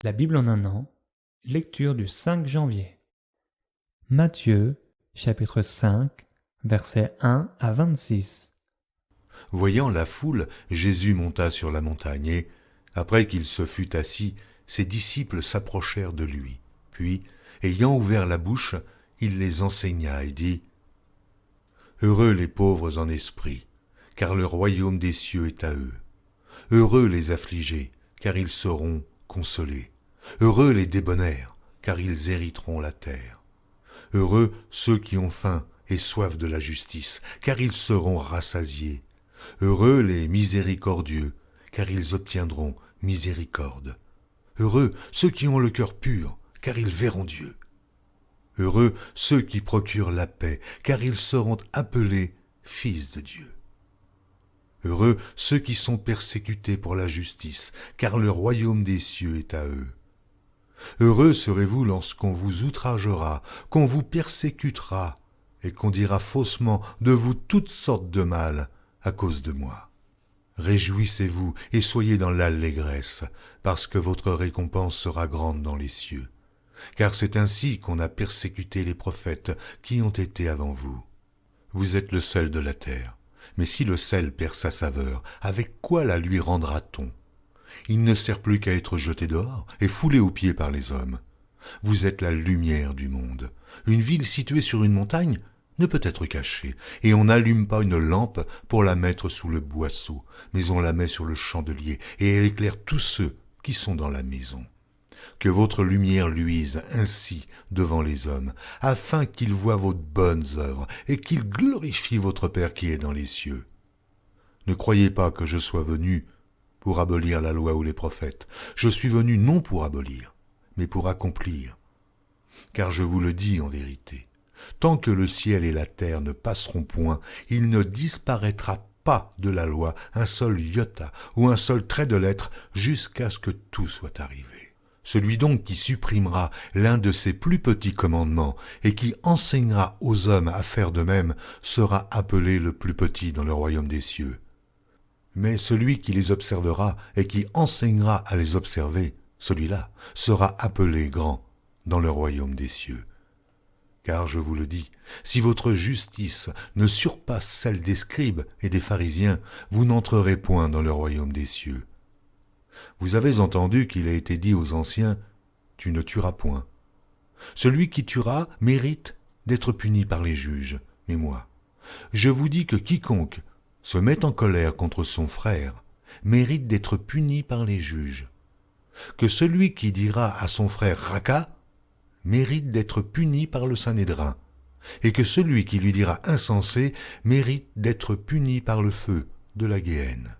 La Bible en un an, lecture du 5 janvier. Matthieu, chapitre 5, versets 1 à 26. Voyant la foule, Jésus monta sur la montagne et, après qu'il se fut assis, ses disciples s'approchèrent de lui. Puis, ayant ouvert la bouche, il les enseigna et dit : « Heureux les pauvres en esprit, car le royaume des cieux est à eux. Heureux les affligés, car ils seront consolés. Heureux les débonnaires, car ils hériteront la terre. Heureux ceux qui ont faim et soif de la justice, car ils seront rassasiés. Heureux les miséricordieux, car ils obtiendront miséricorde. Heureux ceux qui ont le cœur pur, car ils verront Dieu. Heureux ceux qui procurent la paix, car ils seront appelés fils de Dieu. Heureux ceux qui sont persécutés pour la justice, car le royaume des cieux est à eux. Heureux serez-vous lorsqu'on vous outragera, qu'on vous persécutera, et qu'on dira faussement de vous toutes sortes de mal à cause de moi. Réjouissez-vous et soyez dans l'allégresse, parce que votre récompense sera grande dans les cieux. Car c'est ainsi qu'on a persécuté les prophètes qui ont été avant vous. Vous êtes le sel de la terre, mais si le sel perd sa saveur, avec quoi la lui rendra-t-on ? Il ne sert plus qu'à être jeté dehors et foulé aux pieds par les hommes. Vous êtes la lumière du monde. Une ville située sur une montagne ne peut être cachée, et on n'allume pas une lampe pour la mettre sous le boisseau, mais on la met sur le chandelier, et elle éclaire tous ceux qui sont dans la maison. Que votre lumière luise ainsi devant les hommes, afin qu'ils voient vos bonnes œuvres, et qu'ils glorifient votre Père qui est dans les cieux. Ne croyez pas que je sois venu pour abolir la loi ou les prophètes. Je suis venu non pour abolir, mais pour accomplir. Car je vous le dis en vérité, tant que le ciel et la terre ne passeront point, il ne disparaîtra pas de la loi un seul iota ou un seul trait de lettre jusqu'à ce que tout soit arrivé. Celui donc qui supprimera l'un de ces plus petits commandements et qui enseignera aux hommes à faire de même sera appelé le plus petit dans le royaume des cieux. Mais celui qui les observera et qui enseignera à les observer, celui-là sera appelé grand dans le royaume des cieux. Car je vous le dis, si votre justice ne surpasse celle des scribes et des pharisiens, vous n'entrerez point dans le royaume des cieux. Vous avez entendu qu'il a été dit aux anciens : « Tu ne tueras point. » Celui qui tuera mérite d'être puni par les juges. Mais moi, je vous dis que quiconque se met en colère contre son frère mérite d'être puni par les juges. Que celui qui dira à son frère « Raka » mérite d'être puni par le Sanhédrin, et que celui qui lui dira insensé mérite d'être puni par le feu de la Guéhenne.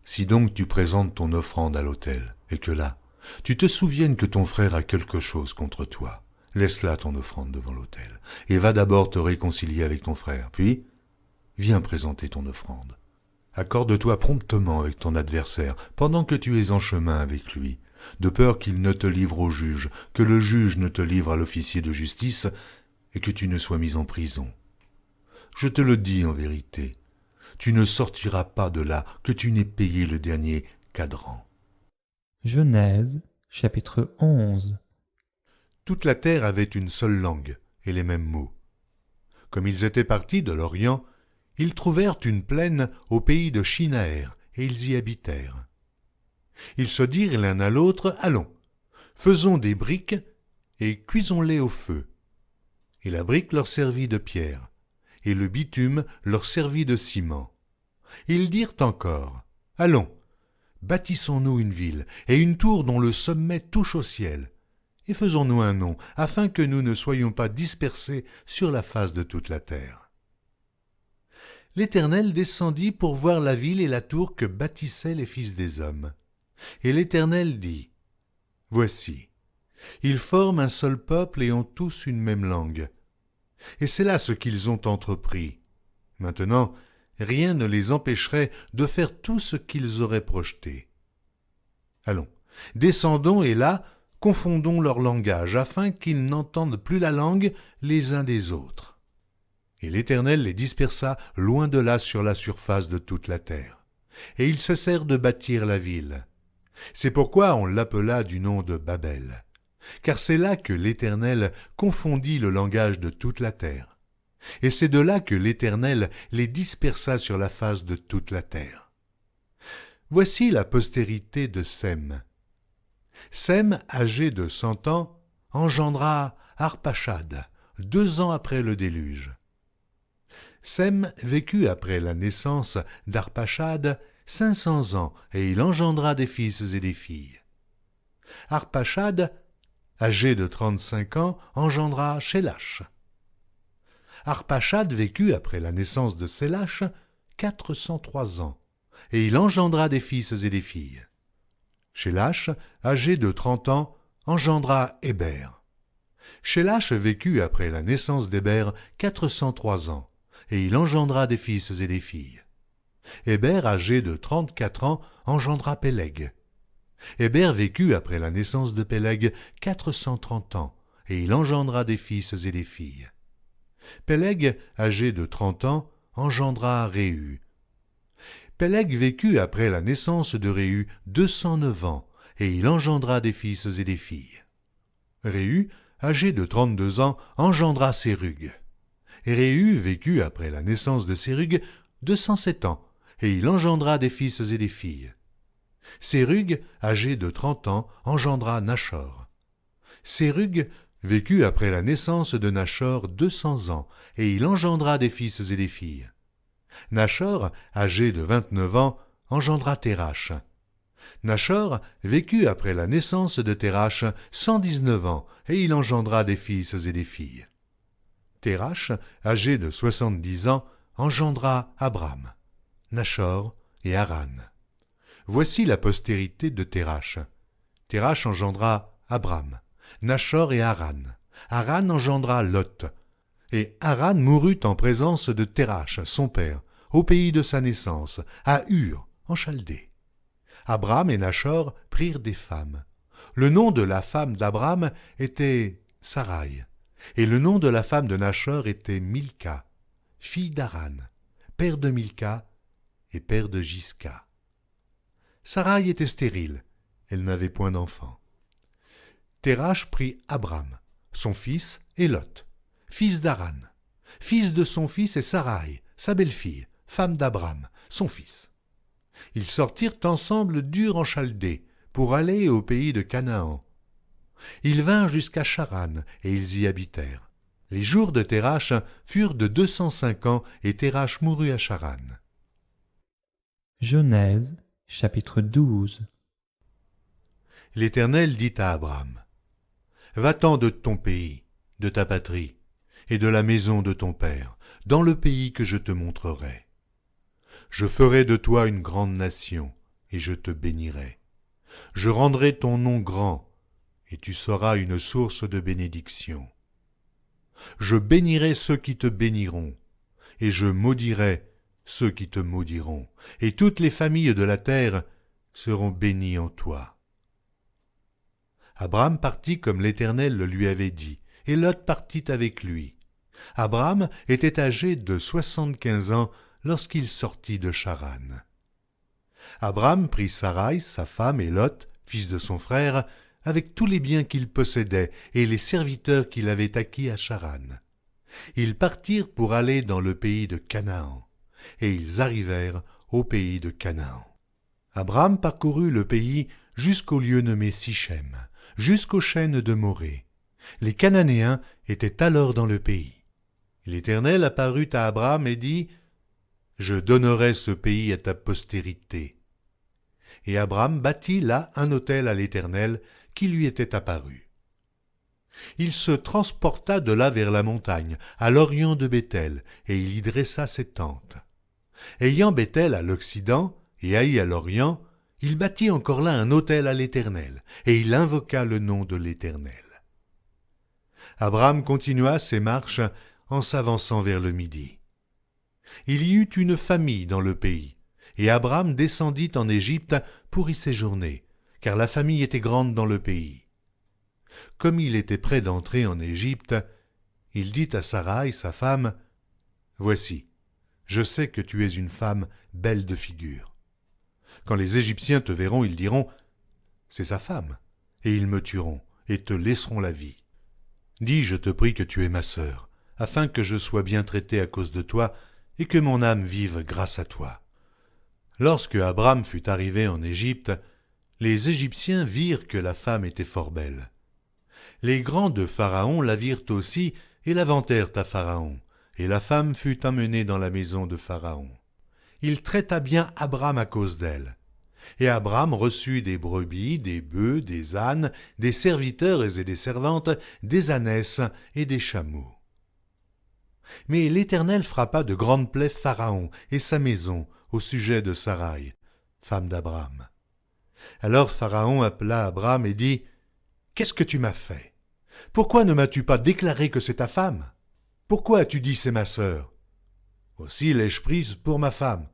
Si donc tu présentes ton offrande à l'autel, et que là, tu te souviennes que ton frère a quelque chose contre toi, laisse là ton offrande devant l'autel, et va d'abord te réconcilier avec ton frère, puis viens présenter ton offrande. Accorde-toi promptement avec ton adversaire pendant que tu es en chemin avec lui, de peur qu'il ne te livre au juge, que le juge ne te livre à l'officier de justice et que tu ne sois mis en prison. Je te le dis en vérité, tu ne sortiras pas de là que tu n'aies payé le dernier cadran. Genèse, chapitre 11. Toute la terre avait une seule langue et les mêmes mots. Comme ils étaient partis de l'Orient, ils trouvèrent une plaine au pays de Shinaër, et ils y habitèrent. Ils se dirent l'un à l'autre : « Allons, faisons des briques et cuisons-les au feu. » Et la brique leur servit de pierre, et le bitume leur servit de ciment. Ils dirent encore : « Allons, bâtissons-nous une ville, et une tour dont le sommet touche au ciel, et faisons-nous un nom, afin que nous ne soyons pas dispersés sur la face de toute la terre. » L'Éternel descendit pour voir la ville et la tour que bâtissaient les fils des hommes. Et l'Éternel dit : « Voici, ils forment un seul peuple et ont tous une même langue. Et c'est là ce qu'ils ont entrepris. Maintenant, rien ne les empêcherait de faire tout ce qu'ils auraient projeté. Allons, descendons et là, confondons leur langage, afin qu'ils n'entendent plus la langue les uns des autres. » Et l'Éternel les dispersa loin de là sur la surface de toute la terre. Et ils cessèrent de bâtir la ville. C'est pourquoi on l'appela du nom de Babel, car c'est là que l'Éternel confondit le langage de toute la terre. Et c'est de là que l'Éternel les dispersa sur la face de toute la terre. Voici la postérité de Sem. Sem, âgé de 100 ans, engendra Arpachad, 2 ans après le déluge. Sem vécut après la naissance d'Arpachad 500 ans, et il engendra des fils et des filles. Arpachad, âgé de 35 ans, engendra Shélach. Arpachad vécut après la naissance de Shélach 403 ans, et il engendra des fils et des filles. Shélach, âgé de 30 ans, engendra Héber. Shélach vécut après la naissance d'Héber 403 ans, et il engendra des fils et des filles. Héber, âgé de 34 ans, engendra Péleg. Héber vécut après la naissance de Péleg 430 ans, et il engendra des fils et des filles. Péleg, âgé de 30 ans, engendra Réhu. Péleg vécut après la naissance de Réhu 209 ans, et il engendra des fils et des filles. Réhu, âgé de 32 ans, engendra Sérug. Réhu vécut après la naissance de Sérug 207 ans, et il engendra des fils et des filles. Sérug, âgé de 30 ans, engendra Nachor. Sérug vécut après la naissance de Nachor 200 ans, et il engendra des fils et des filles. Nachor, âgé de 29 ans, engendra Térach. Nachor vécut après la naissance de Térach 119 ans, et il engendra des fils et des filles. Térach, âgé de 70 ans, engendra Abram, Nachor et Haran. Voici la postérité de Térach. Térach engendra Abram, Nachor et Haran. Haran engendra Lot. Et Haran mourut en présence de Térach, son père, au pays de sa naissance, à Ur, en Chaldée. Abram et Nachor prirent des femmes. Le nom de la femme d'Abram était Sarai, et le nom de la femme de Nachor était Milka, fille d'Haran, père de Milka et père de Jisca. Sarai était stérile, elle n'avait point d'enfant. Térach prit Abram, son fils, et Lot, fils d'Haran. Fils de son fils est Sarai, sa belle-fille, femme d'Abram, son fils. Ils sortirent ensemble d'Ur en Chaldée, pour aller au pays de Canaan. Ils vinrent jusqu'à Charan, et ils y habitèrent. Les jours de Térach furent de 205 ans, et Térach mourut à Charan. Genèse, chapitre 12. L'Éternel dit à Abram, « Va-t'en de ton pays, de ta patrie, et de la maison de ton père, dans le pays que je te montrerai. Je ferai de toi une grande nation, et je te bénirai. Je rendrai ton nom grand, et tu seras une source de bénédiction. Je bénirai ceux qui te béniront, et je maudirai ceux qui te maudiront, et toutes les familles de la terre seront bénies en toi. » Abram partit comme l'Éternel le lui avait dit, et Lot partit avec lui. Abram était âgé de 75 ans lorsqu'il sortit de Charan. Abram prit Sarai, sa femme, et Lot, fils de son frère, avec tous les biens qu'il possédait et les serviteurs qu'il avait acquis à Charan. Ils partirent pour aller dans le pays de Canaan, et ils arrivèrent au pays de Canaan. Abram parcourut le pays jusqu'au lieu nommé Sichem, jusqu'aux chênes de Morée. Les Cananéens étaient alors dans le pays. L'Éternel apparut à Abram et dit, « Je donnerai ce pays à ta postérité. » Et Abram bâtit là un autel à l'Éternel qui lui était apparu. Il se transporta de là vers la montagne, à l'orient de Béthel, et il y dressa ses tentes. Ayant Béthel à l'occident et Haï à l'orient, il bâtit encore là un autel à l'Éternel, et il invoqua le nom de l'Éternel. Abram continua ses marches en s'avançant vers le midi. Il y eut une famille dans le pays, et Abram descendit en Égypte pour y séjourner, car la famille était grande dans le pays. Comme il était près d'entrer en Égypte, il dit à Sarai, sa femme, « Voici, je sais que tu es une femme belle de figure. Quand les Égyptiens te verront, ils diront, c'est sa femme, et ils me tueront, et te laisseront la vie. Dis, je te prie, que tu es ma sœur, afin que je sois bien traité à cause de toi, et que mon âme vive grâce à toi. » Lorsque Abram fut arrivé en Égypte, les Égyptiens virent que la femme était fort belle. Les grands de Pharaon la virent aussi, et la vantèrent à Pharaon, et la femme fut emmenée dans la maison de Pharaon. Il traita bien Abram à cause d'elle. Et Abram reçut des brebis, des bœufs, des ânes, des serviteurs et des servantes, des ânesses et des chameaux. Mais l'Éternel frappa de grandes plaies Pharaon et sa maison au sujet de Saraï, femme d'Abram. Alors Pharaon appela Abram et dit, « Qu'est-ce que tu m'as fait? Pourquoi ne m'as-tu pas déclaré que c'est ta femme? Pourquoi as-tu dit c'est ma sœur? Aussi l'ai-je prise pour ma femme.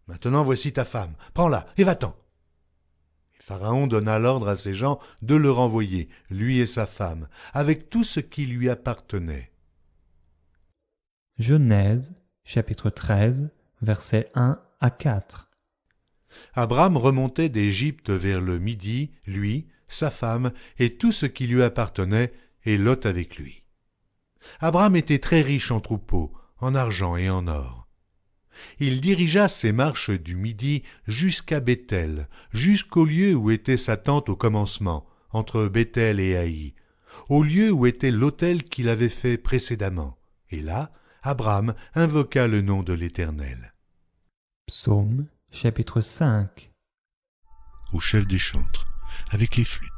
Maintenant voici ta femme, prends-la et va-t'en. » Et Pharaon donna l'ordre à ses gens de le renvoyer, lui et sa femme, avec tout ce qui lui appartenait. Genèse, chapitre 13, versets 1 à 4. Abram remontait d'Égypte vers le midi, lui, sa femme et tout ce qui lui appartenait, et Lot avec lui. Abram était très riche en troupeaux, en argent et en or. Il dirigea ses marches du midi jusqu'à Béthel, jusqu'au lieu où était sa tente au commencement, entre Béthel et Haï, au lieu où était l'autel qu'il avait fait précédemment. Et là, Abram invoqua le nom de l'Éternel. Psaume, chapitre 5. Au chef des chantres, avec les flûtes,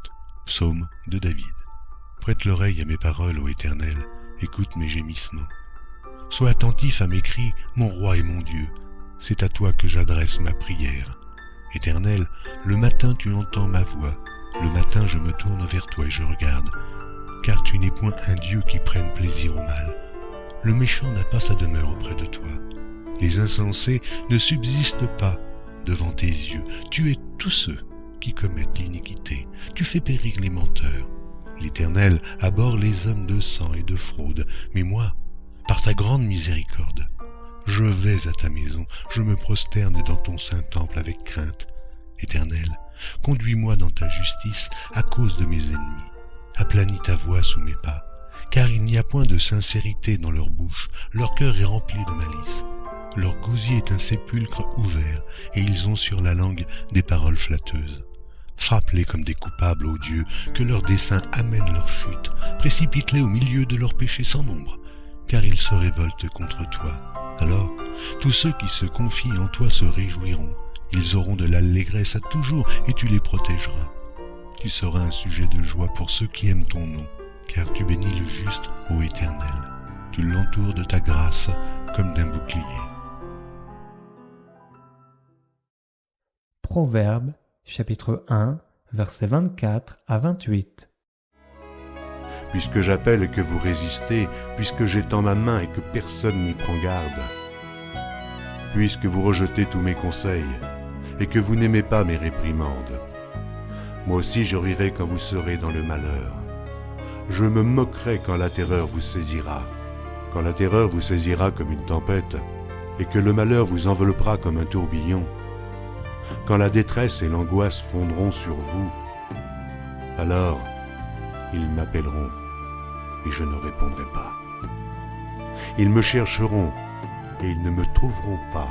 psaume de David. Prête l'oreille à mes paroles, ô Éternel, écoute mes gémissements. Sois attentif à mes cris, mon roi et mon Dieu, c'est à toi que j'adresse ma prière. Éternel, le matin tu entends ma voix, le matin je me tourne vers toi et je regarde, car tu n'es point un Dieu qui prenne plaisir au mal. Le méchant n'a pas sa demeure auprès de toi. Les insensés ne subsistent pas devant tes yeux. Tu es tous ceux qui commettent l'iniquité. Tu fais périr les menteurs. L'Éternel abhorre les hommes de sang et de fraude. Mais moi, par ta grande miséricorde, je vais à ta maison, je me prosterne dans ton saint temple avec crainte. Éternel, conduis-moi dans ta justice à cause de mes ennemis. Aplanis ta voix sous mes pas, car il n'y a point de sincérité dans leur bouche, leur cœur est rempli de malice. Leur gosier est un sépulcre ouvert, et ils ont sur la langue des paroles flatteuses. Frappe-les comme des coupables, ô Dieu, que leurs desseins amènent leur chute. Précipite-les au milieu de leurs péchés sans nombre, car ils se révoltent contre toi. Alors, tous ceux qui se confient en toi se réjouiront. Ils auront de l'allégresse à toujours, et tu les protégeras. Tu seras un sujet de joie pour ceux qui aiment ton nom, car tu bénis le juste, ô Éternel. Tu l'entoures de ta grâce comme d'un bouclier. Proverbes, chapitre 1, versets 24 à 28. Puisque j'appelle et que vous résistez, puisque j'étends ma main et que personne n'y prend garde, puisque vous rejetez tous mes conseils et que vous n'aimez pas mes réprimandes, moi aussi je rirai quand vous serez dans le malheur. Je me moquerai quand la terreur vous saisira, quand la terreur vous saisira comme une tempête et que le malheur vous enveloppera comme un tourbillon. Quand la détresse et l'angoisse fondront sur vous, alors ils m'appelleront et je ne répondrai pas. Ils me chercheront et ils ne me trouveront pas.